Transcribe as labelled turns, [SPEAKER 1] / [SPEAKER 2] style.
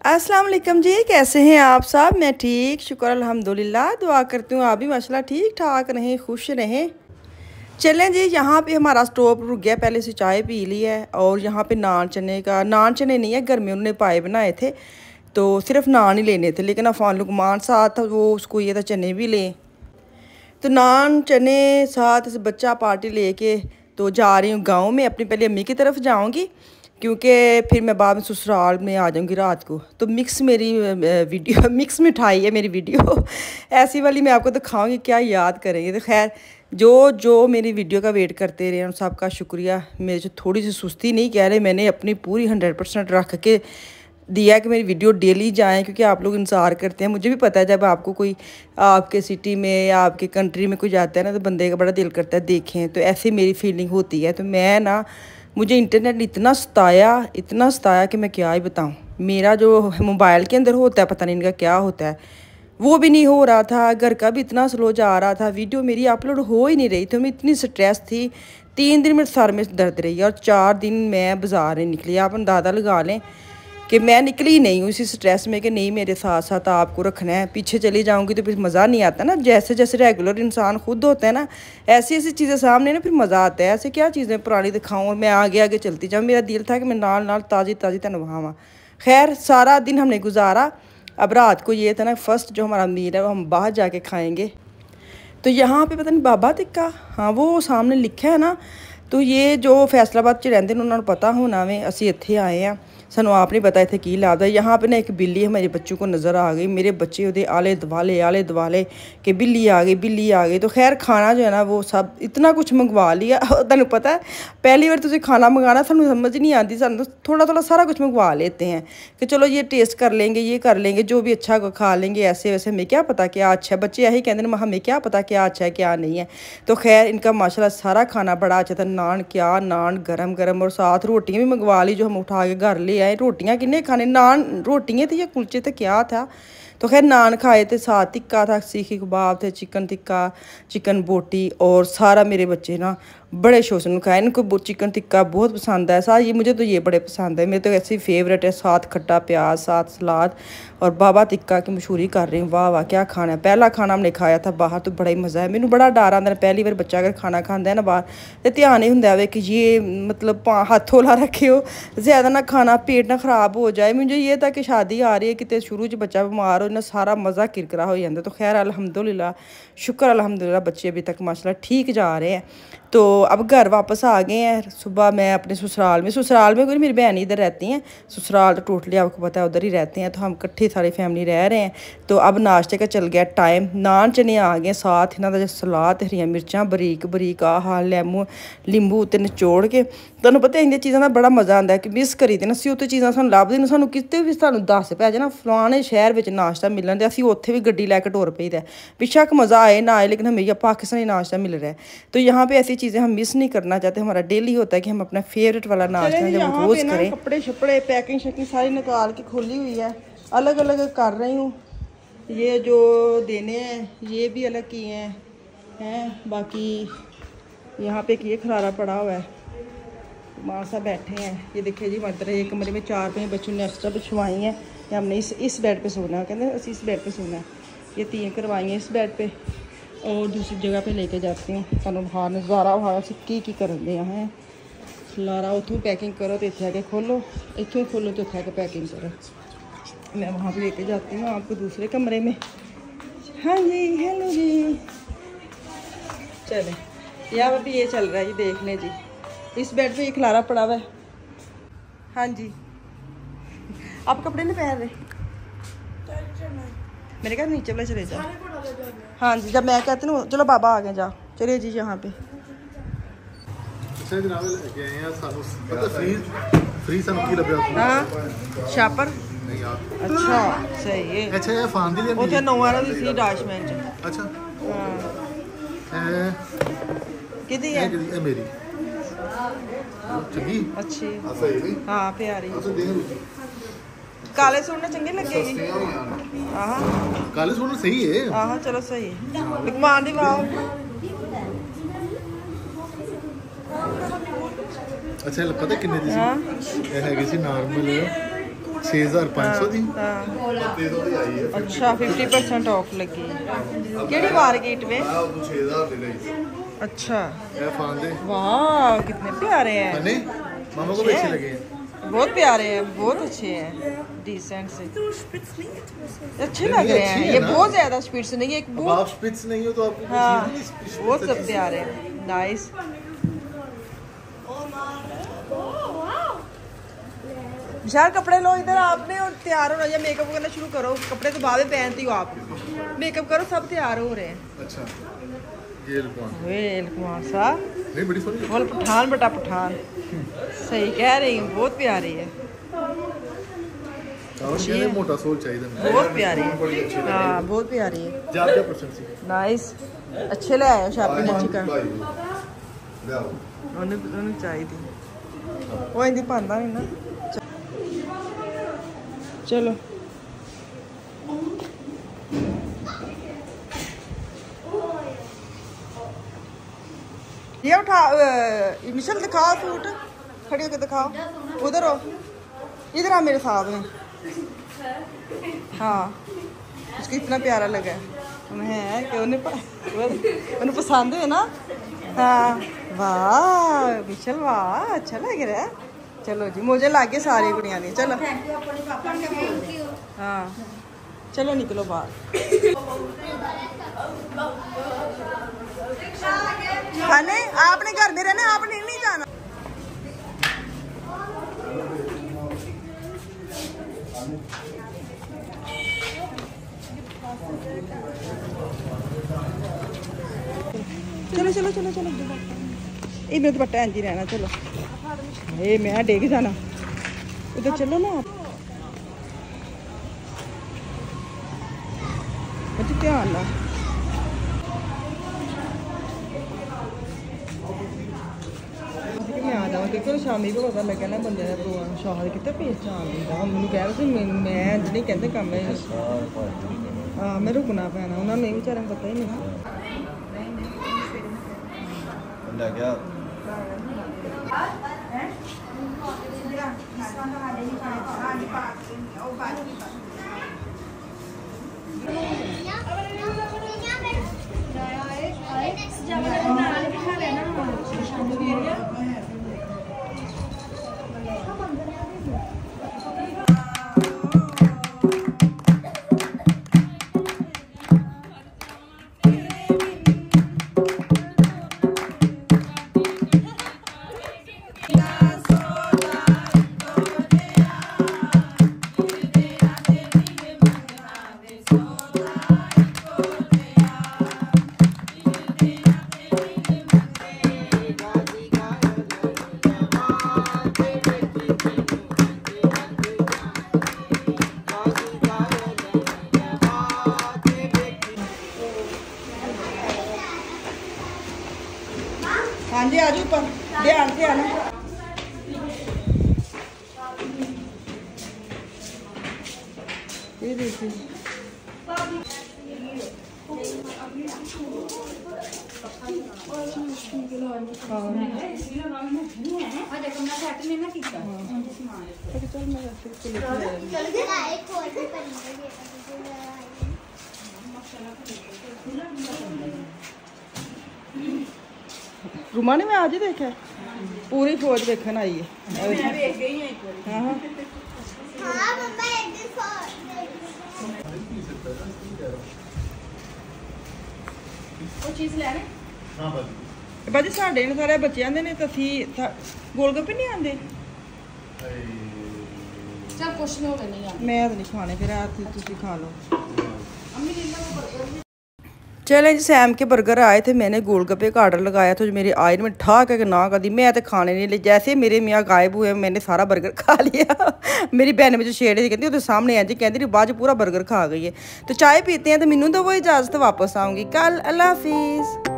[SPEAKER 1] अस्सलाम वालेकुम जी, कैसे हैं आप सब। मैं ठीक, शुक्र अल्हम्दुलिल्लाह। दुआ करती हूँ आप भी माशाल्लाह ठीक ठाक रहें, खुश रहें। चलें जी, यहाँ पे हमारा स्टोव रुक गया, पहले से चाय पी ली है। और यहाँ पे नान चने नहीं है, घर में उन्होंने पाए बनाए थे तो सिर्फ नान ही लेने थे, लेकिन अफान लुकमान साथ था, वो उसको ये था चने भी लें। तो नान चने साथ इस बच्चा पार्टी लेके तो जा रही हूँ गाँव में। अपनी पहले अम्मी की तरफ जाऊँगी क्योंकि फिर मैं बाद में ससुराल में आ जाऊँगी रात को। तो मिक्स मेरी वीडियो मिक्स मिठाई है मेरी वीडियो ऐसी वाली मैं आपको दिखाऊंगी, क्या याद करेंगे। तो खैर जो जो मेरी वीडियो का वेट करते रहे उन सबका शुक्रिया। मेरे जो थोड़ी सी सुस्ती नहीं कह रहे, मैंने अपनी पूरी 100% रख के दिया कि मेरी वीडियो डेली जाएँ, क्योंकि आप लोग इंतज़ार करते हैं। मुझे भी पता है जब आपको कोई आपके सिटी में या आपके कंट्री में कोई जाता है ना, तो बंदे का बड़ा दिल करता है देखें। तो ऐसे मेरी फीलिंग होती है। तो मैं ना, मुझे इंटरनेट इतना सताया कि मैं क्या ही बताऊं। मेरा जो मोबाइल के अंदर होता है पता नहीं इनका क्या होता है, वो भी नहीं हो रहा था। घर का भी इतना स्लो जा रहा था, वीडियो मेरी अपलोड हो ही नहीं रही थी। मैं इतनी स्ट्रेस थी। 3 दिन मेरे सर में दर्द रही और 4 दिन मैं बाज़ार नहीं निकली। आप अंदाज़ा लगा लें कि मैं निकली नहीं हूँ इसी स्ट्रेस में कि नहीं मेरे साथ साथ आपको रखना है। पीछे चली जाऊँगी तो फिर मज़ा नहीं आता ना। जैसे जैसे रेगुलर इंसान खुद होता है ना, ऐसी ऐसी चीज़ें सामने ना फिर मज़ा आता है। ऐसे क्या चीज़ें पुरानी दिखाऊँ और मैं आगे आगे चलती जाऊँ। मेरा दिल था कि मैं नाल नाल ताज़ी ताज़ी तनवावा। खैर सारा दिन हमने गुजारा। अब रात को ये था ना, फर्स्ट जो हमारा मील है वो हम बाहर जाके खाएँगे। तो यहाँ पे पता नहीं बाबा टिक्का, हाँ वो सामने लिखा है ना। तो ये जो फैसलाबाद च रहते हैं उन्होंने पता होना वे असी इत्थे आए हैं, सानू आप नहीं पता इत्थे की लाभदा। यहाँ पे ना एक बिल्ली हमारे बच्चों को नज़र आ गई। मेरे बच्चे उहदे आले दुआले कि बिल्ली आ गई। तो खैर खाना जो है ना वो सब इतना कुछ मंगवा लिया। तुहानू पता है पहली बार तुझे खाना मंगाना सानू समझ नहीं आती, सानू थोड़ा थोड़ा सारा कुछ मंगवा लेते हैं कि चलो ये टेस्ट कर लेंगे, ये कर लेंगे, जो भी अच्छा खा लेंगे। ऐसे वैसे हमें क्या पता क्या अच्छा है। बच्चे यही कहते हैं हमें क्या पता क्या अच्छा है क्या नहीं है। तो खैर इनका माशाल्लाह सारा खाना बड़ा अच्छा था। नान गरम गरम और साथ रोटियां भी मंगवा ली जो हम उठा के घर ले आए। रोटियां किन्ने खाने, नान रोटियां थी या कुलचे थे क्या था। तो खैर नान खाए थे, साथ टिक्का था, सीखी कबाब थे, चिकन टिक्का, चिकन बोटी। और सारा मेरे बच्चे ना बड़े शौक से खाए। इनको चिकन टिक्का बहुत पसंद है। साथ ये मुझे तो ये बड़े पसंद है, मेरे तो ऐसी फेवरेट है। साथ खट्टा प्याज, साथ सलाद और बाबा टिक्का की मशहूरी कर रही हूँ। वाह वाह क्या खाना है। पहला खाना हमने खाया था बाहर, तो बड़ा ही मज़ा है। मैंने बड़ा डर आता है पहली बार बच्चा अगर खाना खाता है ना बाहर, तो ध्यान नहीं होंगे वे कि ये मतलब हाथ हौला रखे हो, ज़्यादा ना खाना, पेट ना ख़राब हो जाए। मुझे ये था कि शादी आ रही है कितने शुरू च बच्चा बीमार हो ना, सारा मज़ा किरकिरा हो जाता। तो खैर अल्हम्दुलिल्लाह, शुक्र अल्हम्दुलिल्लाह बच्चे अभी तक माशाल्लाह ठीक जा रहे हैं। तो अब घर वापस आ गए हैं। सुबह मैं अपने ससुराल में कोई मेरी बहन इधर रहती हैं। ससुराल तो टोटली आपको पता है उधर ही रहते हैं, तो हम इकट्ठे सारी फैमिली रह रहे हैं। तो अब नाश्ते का चल गया टाइम। नान चने आ गए, साथ इन्हों का सलाद, हरियां मिर्चां बरीक बरीक, आह लींबू उत्ते निचोड़ के। तुहानू पता है इन चीज़ों का बड़ा मज़ा आता है कि मिस करी देना। असीं उत्ते चीज़ां सानू लभदी नहीं, सानू किते भी सानू दस पै जाए ना फलाने शहर में नाश्ता मिलन, तो असीं उत्थे भी गड्डी लैके टुर पईदा। बेशक मज़ा आए ना आए, लेकिन हमें यह पाकिस्तानी नाश्ता मिल रहा है। तो यहाँ पे ऐसी चीज़ें हम मिस नहीं करना चाहते। हमारा डेली होता है कि हम अपना फेवरेट वाला नाश्ता जब रोज़ करें। कपड़े शपड़े पैकिंग शैकिंग सारी निकाल के खोली हुई है, अलग अलग कर रही हूँ। ये जो देने हैं ये भी अलग किए हैं। बाकी यहाँ पे ये खलारा पड़ा हुआ है, माँ साहब बैठे हैं। ये देखिए जी मतलब एक कमरे में 4 पे बच्चों ने एक्स्ट्रा बिछवाई हैं। या हमने इस बेड पे सोना है, कहते हैं इस बेड पे सोना है। ये 3 करवाई हैं इस बेड पे, और दूसरी जगह पे लेके जाती हूँ। तुहानू बाहर नज़ारा वहाँ से की करन दे हैं। खलारा उतों पैकिंग करो तो इतने आके खोलो, इतों खोलो तो इतने आके पैकिंग करो। मैं वहाँ पे लेके जाती हूँ आपको दूसरे कमरे में। हाँ जी हेलो जी, चले यहाँ अभी ये चल रहा है, ये देख लें जी। इस बेड पे ये खलारा पड़ा हुआ है। हाँ जी आप कपड़े नहीं पहन रहे, मेरे घर नीचे वाले चले जाओ। हाँ जी जब मैं कहती हूँ चलो बाबा आ गए, जाओ चलिए जी यहाँ पे। हाँ शापर अच्छा सही है।
[SPEAKER 2] अच्छा ये फान दी लेंदी
[SPEAKER 1] उथे 9 वाला दी सी डैशमैन च।
[SPEAKER 2] अच्छा
[SPEAKER 1] हाँ किदी है
[SPEAKER 2] ये मेरी चंगी
[SPEAKER 1] अच्छी
[SPEAKER 2] सही नहीं
[SPEAKER 1] हाँ प्यारी।
[SPEAKER 2] अच्छा देख
[SPEAKER 1] काले सूट चंगे लगेगी। हाँ
[SPEAKER 2] काले सूट सही है।
[SPEAKER 1] हाँ चलो सही है। लुकमान दी वाओ
[SPEAKER 2] अच्छा पता किन्ने दी सी? ये हैगी सी नॉर्मल 6500 ਦੀ ਤੇ ਉਹਦੀ ਆਈ ਹੈ
[SPEAKER 1] अच्छा 50% ऑफ लगी केड़ी मार्केट में
[SPEAKER 2] ਆ ਉਹ 6000 ਦੀ ਲਈ
[SPEAKER 1] अच्छा
[SPEAKER 2] ਇਹ ਫਾਂਦੇ
[SPEAKER 1] वाह कितने प्यारे हैं
[SPEAKER 2] हने मामा को भी अच्छे लगे
[SPEAKER 1] बहुत प्यारे हैं बहुत अच्छे हैं डिसेंट से अच्छे लग रहे हैं ये बहुत ज्यादा स्पीड से नहीं है
[SPEAKER 2] अब आप स्पिट्स नहीं हो तो आपको
[SPEAKER 1] हाँ
[SPEAKER 2] कुछ
[SPEAKER 1] बहुत सब प्यारे हैं नाइस यार कपड़े लो इधर आपने और तैयार होना या मेकअप करना शुरू करो कपड़े तो बाद में पहनती हो आप मेकअप करो सब तैयार हो रहे हैं
[SPEAKER 2] अच्छा ये
[SPEAKER 1] कुमार साहब
[SPEAKER 2] नहीं बड़ी सोनी
[SPEAKER 1] बोल पठान बेटा पठान सही कह रही हूँ बहुत प्यारी है
[SPEAKER 2] ये मोटा सोल चाहिए
[SPEAKER 1] बहुत प्यारी है हाँ बहुत प्यारी है
[SPEAKER 2] क्या परसेंट सी
[SPEAKER 1] नाइस अच्छे ले आए शॉपिंग अच्छी कर
[SPEAKER 2] ले आओ
[SPEAKER 1] उन्हें चाहिए वो इंदी पांदा नहीं ना चलो ये उठा मिशल दिखाओ सूट खड़ी होकर दिखाओ उधर हो इधर आ मेरे साथ में हाँ उसको इतना प्यारा लगा है कि उन्हें पसंद है ना हाँ वाह मिशल वाह अच्छा लग रहा है चलो जी मुझे लागे सारी कुड़ियां ने चलो हाँ चलो निकलो बाहर खाने आपने घर में रहना आपने नहीं जाना चलो चलो चलो चलो इधर दुपट्टा इंज ही रहना चलो ये मैं डेग जाना उधर चलो ना आप अच्छा ध्यान ना मैं आ जाऊँ क्योंकि शामी को पता लगे ना बंदे ने प्रोग्राम शाह कितने पेज आन दिता मैंने कह रहा मैं नहीं कहते कम है हाँ मैं रुकना पैना उन्होंने बेचारे को पता ही नहीं हाँ जी आज ऊपर ध्यान से आना ये देखिए रुमा ने मैं आज ही देखा है पूरी फौज देखने आई है हाँ बाजी साढ़े ने सारे बच्चे आते ने तो गोलगप्पे नहीं आते
[SPEAKER 3] चल कुछ नहीं
[SPEAKER 1] मैं तो नहीं खाने फिर तुम खा लो चले जी सैम के बर्गर आए थे मैंने गोलगप्पे का ऑर्डर लगाया था जो मेरे आए में ठा के ना कर दी मैं तो खाने नहीं ले जैसे मेरे मियाँ गायब हुए मैंने सारा बर्गर खा लिया मेरी बहन में जो शेड थी कहती सामने है जी कहती बाद पूरा बर्गर खा गई है तो चाय पीते हैं तो मैनू तो वो इजाज़त वापस आऊँगी कल अल्लाह हाफिज़।